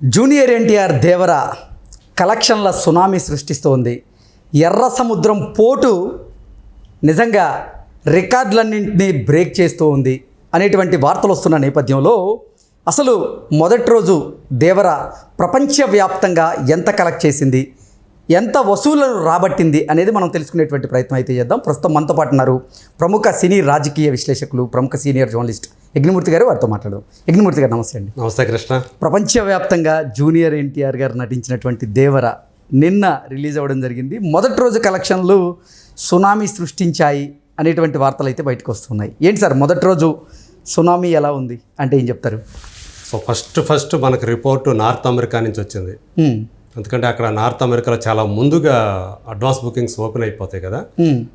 Junior NTR దేవర కలెక్షన్ల tsunami సృష్టిస్తోంది. ఎర్ర సముద్రం పోటు నిజంగా రికార్డులన్నింటినీ బ్రేక్ చేస్తూ ఉంది అనేటువంటి వార్తలు వస్తున్న నేపథ్యంలో అసలు మొదటి రోజు దేవర ప్రపంచవ్యాప్తంగా ఎంత కలెక్ట్ చేసింది, ఎంత వసూళ్లను రాబట్టింది అనేది మనం తెలుసుకునేటువంటి ప్రయత్నం అయితే చేద్దాం. ప్రస్తుతం మనతో పాటు ఉన్నారు ప్రముఖ సినీ రాజకీయ విశ్లేషకులు, ప్రముఖ సీనియర్ జర్నలిస్ట్ యజ్ఞమూర్తి గారు. వారితో మాట్లాడదాం. యజ్ఞమూర్తి గారు నమస్తే అండి. నమస్తే కృష్ణ. ప్రపంచవ్యాప్తంగా జూనియర్ ఎన్టీఆర్ గారు నటించినటువంటి దేవర నిన్న రిలీజ్ అవ్వడం జరిగింది. మొదటి రోజు కలెక్షన్లు సునామీ సృష్టించాయి అనేటువంటి వార్తలు అయితే బయటకు వస్తున్నాయి. ఏంటి సార్ మొదటి రోజు సునామీ ఎలా ఉంది అంటే ఏం చెప్తారు? సో ఫస్ట్ మనకు రిపోర్టు నార్త్ అమెరికా నుంచి వచ్చింది. ఎందుకంటే అక్కడ నార్త్ అమెరికాలో చాలా ముందుగా అడ్వాన్స్ బుకింగ్స్ ఓపెన్ అయిపోతాయి కదా.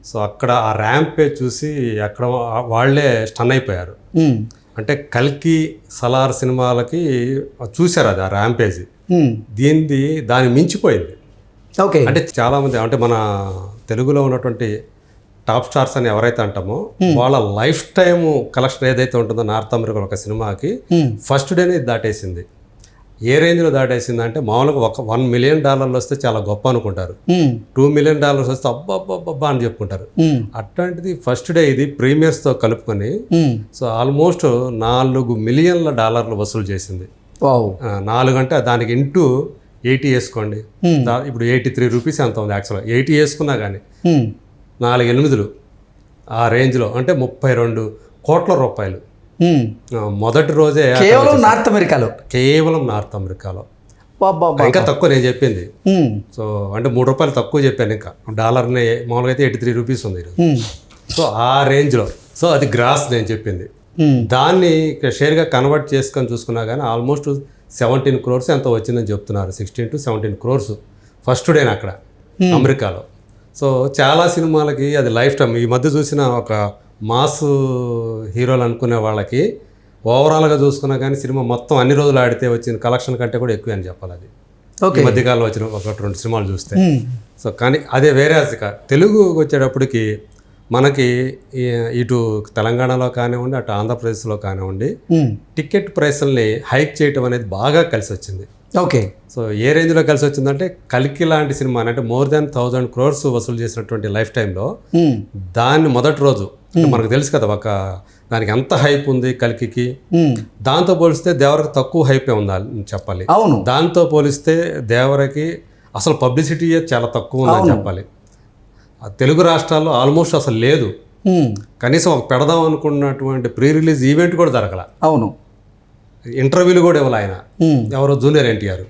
సో అక్కడ ఆ ర్యాంప్ పేజ్ చూసి అక్కడ వాళ్ళే స్టన్ అయిపోయారు. అంటే కల్కి సలార్ సినిమాలకి చూశారు అది ఆ ర్యాంప్ పేజ్. దాన్ని మించిపోయింది. ఓకే, అంటే చాలామంది అంటే మన తెలుగులో ఉన్నటువంటి టాప్ స్టార్స్ అని ఎవరైతే అంటామో వాళ్ళ లైఫ్ టైమ్ కలెక్షన్ ఏదైతే ఉంటుందో నార్త్ అమెరికాలో ఒక సినిమాకి ఫస్ట్ డేనే దాటేసింది. ఏ రేంజ్లో దాటేసింది అంటే మామూలుగా $1 మిలియన్ వస్తే చాలా గొప్ప అనుకుంటారు. $2 మిలియన్ వస్తే అబ్బా అని చెప్పుకుంటారు. అట్లాంటిది ఫస్ట్ డే ఇది ప్రీమియర్స్తో కలుపుకొని సో ఆల్మోస్ట్ $4 మిలియన్ల వసూలు చేసింది. 4 అంటే దానికి ఇంటూ 80 వేసుకోండి. ఇప్పుడు 83 రూపీస్ ఎంత ఉంది యాక్చువల్గా. 80 వేసుకున్నా కానీ 4/8 ఆ రేంజ్లో అంటే 32 కోట్ల రూపాయలు మొదటి రోజే కేవలం నార్త్ అమెరికాలో. ఇంకా తక్కువ నేను చెప్పింది. సో అంటే $3 తక్కువ చెప్పాను. ఇంకా డాలర్ని మామూలుగా అయితే 83 రూపీస్ ఉంది. సో ఆ రేంజ్లో. సో అది గ్రాస్ నేను చెప్పింది. దాన్ని షేర్గా కన్వర్ట్ చేసుకొని చూసుకున్నా కానీ ఆల్మోస్ట్ 17 crores ఎంతో వచ్చిందని చెప్తున్నారు. 16 to 17 crores ఫస్ట్ డేని అక్కడ అమెరికాలో. సో చాలా సినిమాలకి అది లైఫ్ టైం. ఈ మధ్య చూసిన ఒక మాస్ హీరోలు అనుకునే వాళ్ళకి ఓవరాల్గా చూసుకున్నా కానీ సినిమా మొత్తం అన్ని రోజులు ఆడితే వచ్చిన కలెక్షన్ కంటే కూడా ఎక్కువ అని చెప్పాలి. అది ఈ మధ్యకాలంలో వచ్చిన 1-2 సినిమాలు చూస్తే. సో కానీ అదే వేరే తెలుగు వచ్చేటప్పటికి మనకి ఇటు తెలంగాణలో కానివ్వండి, అటు ఆంధ్రప్రదేశ్లో కానివ్వండి, టికెట్ ప్రైస్ని హైక్ చేయటం అనేది బాగా కలిసి వచ్చింది. ఓకే, సో ఏ రేంజ్లో కలిసి వచ్చిందంటే కల్కి లాంటి సినిమా అంటే more than 1,000 crores వసూలు చేసినటువంటి లైఫ్ టైంలో దాన్ని మొదటి రోజు మనకు తెలుసు కదా దానికి ఎంత హైప్ ఉంది కల్కికి. దాంతో పోలిస్తే దేవరకి తక్కువ హైపే ఉందని చెప్పాలి. అవును, దాంతో పోలిస్తే దేవరకి అసలు పబ్లిసిటీ చాలా తక్కువ ఉందని చెప్పాలి. తెలుగు రాష్ట్రాల్లో ఆల్మోస్ట్ అసలు లేదు. కనీసం ఒక పెడదాం అనుకున్నటువంటి ప్రీ రిలీజ్ ఈవెంట్ కూడా జరగల. అవును, ఇంటర్వ్యూలు కూడా ఇవ్వాలి ఆయన ఎవరో జూనియర్ ఎన్టీఆర్.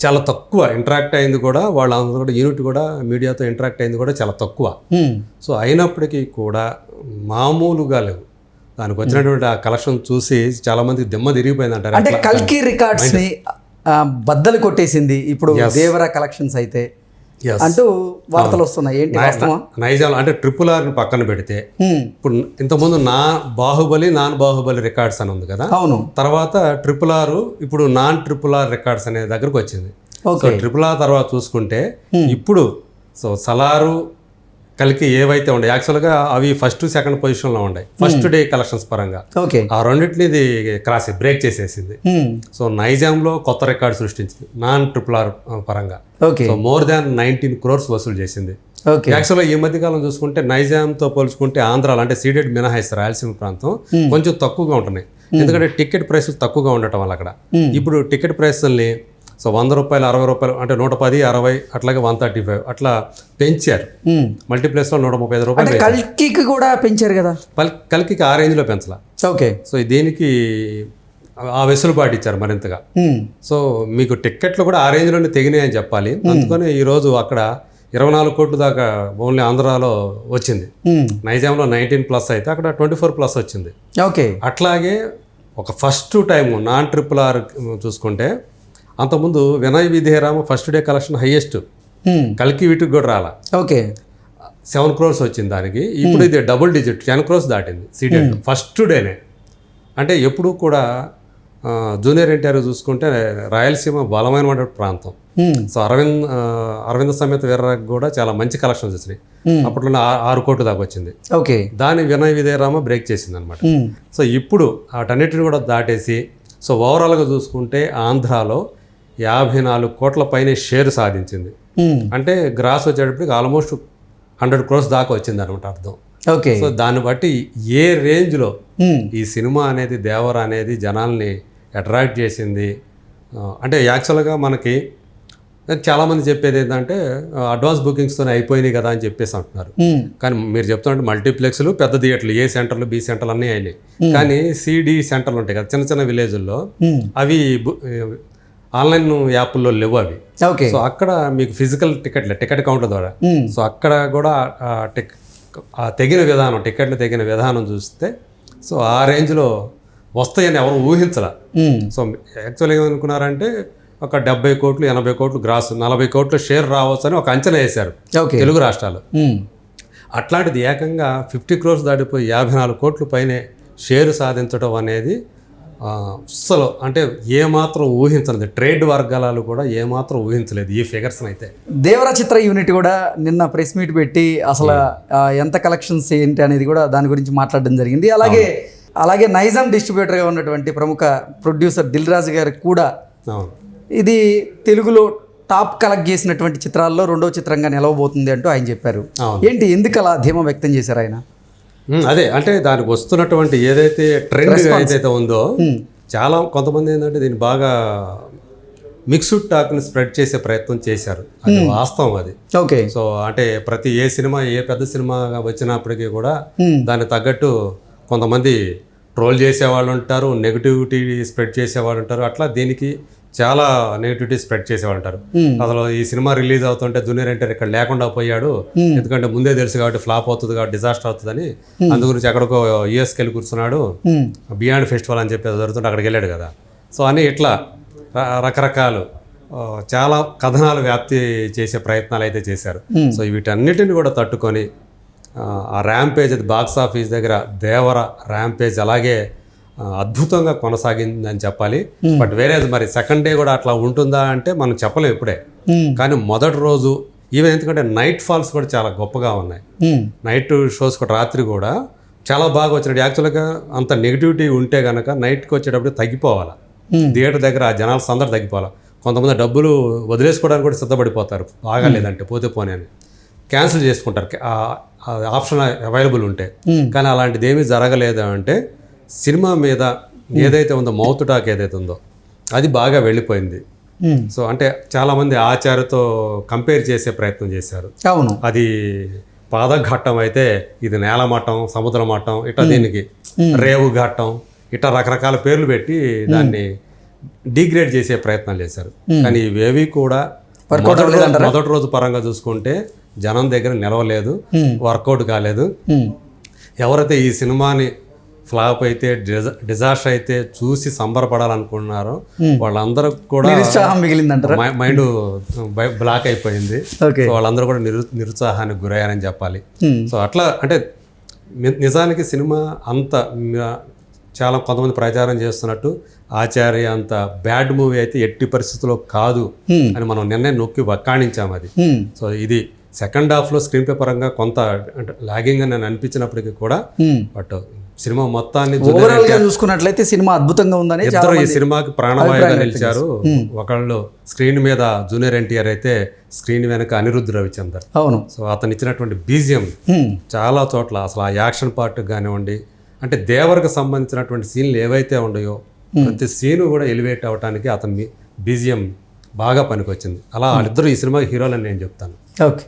చాలా తక్కువ ఇంటరాక్ట్ అయింది కూడా. వాళ్ళందరూ కూడా యూనిట్ కూడా మీడియాతో ఇంటరాక్ట్ అయింది కూడా చాలా తక్కువ. సో అయినప్పటికీ కూడా మామూలుగా లేవు. దానికి వచ్చినటువంటి ఆ కలెక్షన్ చూసి చాలా మందికి దిమ్మ తిరిగిపోయింది అంటారు. అంటే కల్కి రికార్డ్స్ ని బద్దలు కొట్టేసింది ఇప్పుడు దేవర కలెక్షన్స్ అయితే అంటూ వార్తలు వస్తున్నాయి. ఏంటి నైజాం అంటే RRR పక్కన పెడితే ఇప్పుడు ఇంతకుముందు నాన్ బాహుబలి రికార్డ్స్ అని ఉంది కదా. అవును, తర్వాత RRR ఇప్పుడు నాన్ RRR రికార్డ్స్ అనే దగ్గరకు వచ్చింది. సో RRR తర్వాత చూసుకుంటే ఇప్పుడు సో సలారు కల్కి ఏవైతే ఉండే యాక్చువల్గా అవి ఫస్ట్ సెకండ్ పొజిషన్లో ఉన్నాయి ఫస్ట్ డే కలెక్షన్స్ పరంగా. ఆ రెండింటిని ఇది బ్రేక్ చేసేసింది. సో నైజాంలో కొత్త రికార్డు సృష్టించింది నాన్ RRR పరంగా. సో more than 19 crores వసూలు చేసింది. యాక్చువల్గా ఈ మధ్యకాలం చూసుకుంటే నైజాంతో పోల్చుకుంటే ఆంధ్రాలో అంటే సీడెడ్ మినహాయిస్తారు రాయలసీమ ప్రాంతం కొంచెం తక్కువగా ఉంటున్నాయి. ఎందుకంటే టికెట్ ప్రైస్ తక్కువగా ఉండటం వల్ల అక్కడ ఇప్పుడు టికెట్ ప్రైస్ని సో ₹100, ₹60 అంటే 110, 60 అట్లాగే 135 అట్లా పెంచారు. మల్టీప్లెక్స్లో ₹135. కల్కి కూడా పెంచారు కదా. కల్కి ఆ రేంజ్లో పెంచాల. ఓకే, సో దీనికి ఆ వెసులుబాటు ఇచ్చారు మరింతగా. సో మీకు టిక్కెట్లు కూడా ఆ రేంజ్లోనే తెగినాయి అని చెప్పాలి. అందుకని ఈరోజు అక్కడ 24 కోట్లు దాకా ఓన్లీ ఆంధ్రాలో వచ్చింది. నైజాంలో 19+ అయితే అక్కడ 24+ వచ్చింది. ఓకే, అట్లాగే ఒక ఫస్ట్ టైం నాన్ RRR చూసుకుంటే అంతకుముందు Vinaya Vidheya Rama first day collection highest. కల్కి వీటికి కూడా రాలా. ఓకే, 7 crores వచ్చింది దానికి. ఇప్పుడు ఇది డబుల్ డిజిట్ 10 crores దాటింది సీడెడ్ ఫస్ట్ డేనే. అంటే ఎప్పుడు కూడా జూనియర్ ఎన్టీఆర్ చూసుకుంటే రాయలసీమ బలమైన ప్రాంతం. సో అరవింద సమేత వీర్రాకి కూడా చాలా మంచి కలెక్షన్స్ వచ్చినాయి. అప్పట్లో 6 కోట్లు దాకా వచ్చింది. ఓకే, దాని వినయ్ విధేయరామ బ్రేక్ చేసింది అనమాట. సో ఇప్పుడు వాటన్నిటిని కూడా దాటేసి సో ఓవరాల్గా చూసుకుంటే ఆంధ్రాలో 54 కోట్ల పైనే షేర్ సాధించింది. అంటే గ్రాస్ వచ్చేటప్పటికి ఆల్మోస్ట్ 100 crores దాకా వచ్చింది అనమాట అర్థం. ఓకే. సో దాన్ని బట్టి ఏ రేంజ్లో ఈ సినిమా అనేది దేవర అనేది జనాల్ని అట్రాక్ట్ చేసింది. అంటే యాక్చువల్గా మనకి చాలామంది చెప్పేది ఏంటంటే అడ్వాన్స్ బుకింగ్స్తోనే అయిపోయినాయి కదా అని చెప్పేసి అంటున్నారు. కానీ మీరు చెప్తున్నట్టు మల్టీప్లెక్స్లు, పెద్ద థియేటర్లు, ఏ సెంటర్లు, బి సెంటర్లు అన్నీ అయినాయి. కానీ సిడి సెంటర్లు ఉంటాయి కదా చిన్న చిన్న విలేజ్ల్లో, అవి ఆన్లైన్ యాప్ల్లో లేవు అవి. ఓకే. సో అక్కడ మీకు ఫిజికల్ టికెట్ కౌంటర్ ద్వారా సో అక్కడ కూడా తెగిన విధానం, టికెట్లు తెగిన విధానం చూస్తే సో ఆ రేంజ్లో వస్తాయని ఎవరు ఊహించరా. సో యాక్చువల్గా ఏమనుకున్నారంటే ఒక 70 కోట్లు 80 కోట్లు గ్రాస్, 40 కోట్ల షేర్ రావచ్చు అని ఒక అంచనా వేశారు తెలుగు రాష్ట్రాలు. అట్లాంటిది ఏకంగా 50 crores దాటిపోయి 54 కోట్ల పైనే షేరు సాధించడం అనేది అస్సలు అంటే ఏమాత్రం ఊహించలేదు. ట్రేడ్ వర్గాలు కూడా ఏమాత్రం ఊహించలేదు ఈ ఫిగర్స్ని అయితే. దేవర చిత్ర యూనిట్ కూడా నిన్న ప్రెస్ మీట్ పెట్టి అసలు ఎంత కలెక్షన్స్ ఏంటి అనేది కూడా దాని గురించి మాట్లాడడం జరిగింది. అలాగే నైజాం డిస్ట్రిబ్యూటర్గా ఉన్నటువంటి ప్రముఖ ప్రొడ్యూసర్ దిల్ రాజు గారికి కూడా ఇది తెలుగులో టాప్ కలెక్ట్ చేసినటువంటి చిత్రాల్లో 2వ చిత్రంగా నిలవబోతుంది అంటూ ఆయన చెప్పారు. ఏంటి, ఎందుకు అలా ధీమా వ్యక్తం చేశారు ఆయన? అదే అంటే దానికి వస్తున్నటువంటి ఏదైతే ట్రెండ్ ఏదైతే ఉందో చాలా కొంతమంది ఏంటంటే దీన్ని బాగా మిక్స్డ్ టాక్ని స్ప్రెడ్ చేసే ప్రయత్నం చేశారు. అది వాస్తవం అది. ఓకే. సో అంటే ప్రతి ఏ సినిమా ఏ పెద్ద సినిమా వచ్చినప్పటికీ కూడా దానికి తగ్గట్టు కొంతమంది ట్రోల్ చేసేవాళ్ళు ఉంటారు, నెగిటివిటీ స్ప్రెడ్ చేసేవాళ్ళు ఉంటారు. అట్లా దీనికి చాలా నెగిటివిటీ స్ప్రెడ్ చేసేవాళ్ళు ఉంటారు. అసలు ఈ సినిమా రిలీజ్ అవుతుంటే జూనియర్ ఎన్టీఆర్ ఇక్కడ లేకుండా పోయాడు, ఎందుకంటే ముందే తెలుసు కాబట్టి ఫ్లాప్ అవుతుంది కాబట్టి డిజాస్టర్ అవుతుందని, అందు గురించి ఎక్కడికో యూఎస్కి వెళ్ళి కూర్చున్నాడు, బియాండ్ ఫెస్టివల్ అని చెప్పి జరుగుతుంటే అక్కడికి వెళ్ళాడు కదా. సో అని ఇట్లా రకరకాలు చాలా కథనాలు వ్యాప్తి చేసే ప్రయత్నాలు అయితే చేశారు. సో వీటన్నిటిని కూడా తట్టుకొని ఆ ర్యాంపేజ్, అది బాక్స్ ఆఫీస్ దగ్గర దేవర ర్యాంపేజ్ అలాగే అద్భుతంగా కొనసాగిందని చెప్పాలి. బట్ వేరే మరి సెకండ్ డే కూడా అట్లా ఉంటుందా అంటే మనం చెప్పలేం ఇప్పుడే. కానీ మొదటి రోజు ఈవెన్ ఎందుకంటే నైట్ ఫాల్స్ కూడా చాలా గొప్పగా ఉన్నాయి. నైట్ షోస్ కూడా రాత్రి కూడా చాలా బాగా వచ్చినట్టు. యాక్చువల్గా అంత నెగిటివిటీ ఉంటే కనుక నైట్కి వచ్చేటప్పుడు తగ్గిపోవాలి, థియేటర్ దగ్గర ఆ జనాలు సందడి తగ్గిపోవాలి. కొంతమంది డబ్బులు వదిలేసుకోవడానికి కూడా సిద్ధపడిపోతారు, బాగాలేదంటే పోతే పోనీ అని క్యాన్సిల్ చేసుకుంటారు ఆప్షన్ అవైలబుల్ ఉంటే. కానీ అలాంటిది ఏమీ జరగలేదు. అంటే సినిమా మీద ఏదైతే ఉందో మౌత్ టాక్ ఏదైతే ఉందో అది బాగా వెళ్ళిపోయింది. సో అంటే చాలామంది ఆచార్యతో కంపేర్ చేసే ప్రయత్నం చేశారు. అవును, అది పాదఘట్టం అయితే ఇది నేల మట్టం, సముద్ర మట్టం, ఇట్లా దీనికి రేవు ఘట్టం, ఇట్లా రకరకాల పేర్లు పెట్టి దాన్ని డిగ్రేడ్ చేసే ప్రయత్నాలు చేశారు. కానీ ఇవేవి కూడా మొదటి రోజు పరంగా చూసుకుంటే జనం దగ్గర నిలవలేదు, వర్కౌట్ కాలేదు. ఎవరైతే ఈ సినిమాని ఫ్లాప్ అయితే డిజాస్టర్ అయితే చూసి సంబరపడాలనుకున్నారో వాళ్ళందరూ కూడా మిగిలిందంటారా, మైండ్ బ్లాక్ అయిపోయింది. వాళ్ళందరూ కూడా నిరుత్సాహానికి గురయ్యారని చెప్పాలి. సో అట్లా అంటే నిజానికి సినిమా అంత చాలా కొంతమంది ప్రచారం చేస్తున్నట్టు ఆచార్య అంత బ్యాడ్ మూవీ అయితే ఎట్టి పరిస్థితుల్లో కాదు అని మనం నిన్నే నొక్కి వక్కాణించాము అది. సో ఇది సెకండ్ హాఫ్లో స్క్రీన్ ప్లే పరంగా కొంత అంటే లాగింగ్ అని అనిపించినప్పటికీ కూడా బట్ సినిమా మొత్తాన్ని చూసుకున్నట్లయితే సినిమా అద్భుతంగా ఉందని ఇద్దరు ఈ సినిమాకి ప్రాణవాయువుగా నిలిచారు. ఒకళ్ళు స్క్రీన్ మీద జూనియర్ ఎన్టీఆర్ అయితే స్క్రీన్ వెనక అనిరుద్ధ్ రవిచందర్. అవును. సో అతను ఇచ్చినటువంటి బీజిఎం చాలా చోట్ల అసలు ఆ యాక్షన్ పార్ట్ కానివ్వండి, అంటే దేవరకు సంబంధించినటువంటి సీన్లు ఏవైతే ఉన్నాయో ప్రతి సీను కూడా ఎలివేట్ అవ్వడానికి అతని బీజిఎం బాగా పనికొచ్చింది. అలా వాళ్ళిద్దరూ ఈ సినిమా హీరోలని నేను చెప్తాను. ఓకే.